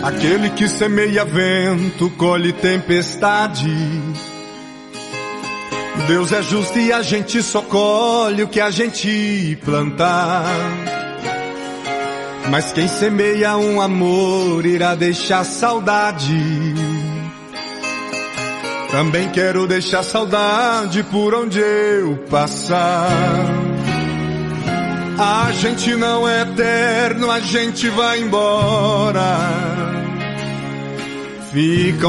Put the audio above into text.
Aquele que semeia vento, colhe tempestade. Deus é justo e a gente só colhe o que a gente plantar. Mas quem semeia um amor irá deixar saudade. Também quero deixar saudade por onde eu passar. A gente não é eterno, a gente vai embora. Ficam